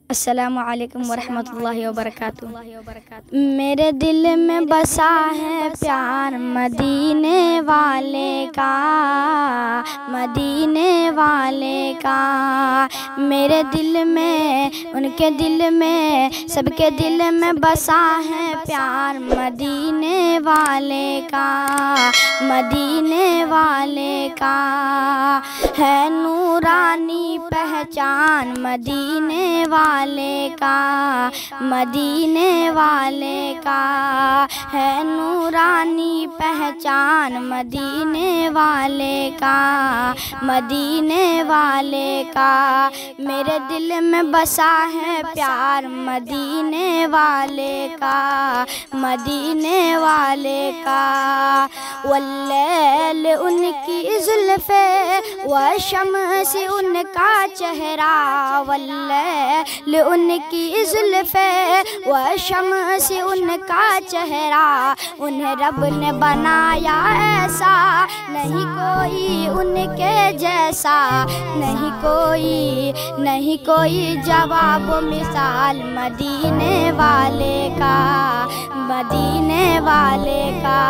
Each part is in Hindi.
अस्सलामु अलैकुम वरहमतुल्लाहि वबरकातुह। मेरे दिल में बसा है प्यार मदीने वाले का, मदीने वाले का। मेरे दिल में, उनके दिल में, सबके दिल में बसा है प्यार मदीने वाले का, मदीने वाले का। है नूरानी पहचान मदीने वाले का, मदीने वाले का। है नूरानी पहचान मदीने वाले का, मदीने वाले का। मेरे दिल में बसा है प्यार मदीने वाले का, मदीने वाले का। वल्लैल उनकी जुल्फ़े व शम्स उनका चेहरा, वल्लैल उनकी जुल्फ़े व शम्स उनका चेहरा। उन्हें रब ने बनाया ऐसा, नहीं कोई उनके जैसा, नहीं कोई, नहीं कोई जवाब मिसाल मदीने वाले का, मदीने वाले का।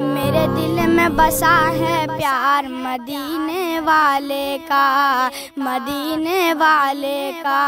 मेरे दिल में बसा है प्यार मदीने वाले का, मदीने वाले का।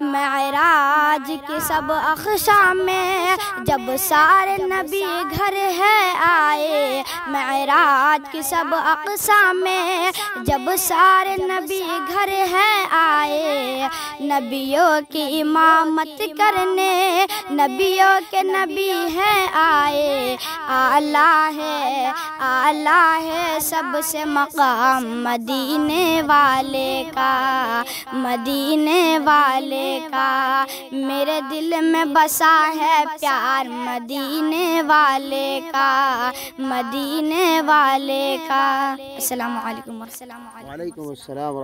मेराज की सब अक़शाम में जब सारे नबी घर है आए, मेराज की सब अक़शाम में जब सारे नबी घर है आए। नबियों की इमामत करने नबियों के नबी है आए। आला है, आला है सबसे मकाम मदीने वाले का, मदीने वाले का। मेरे दिल में बसा है प्यार मदीने वाले का, मदीने वाले का। अस्सलामु अलैकुम। वालेकुम अस्सलाम।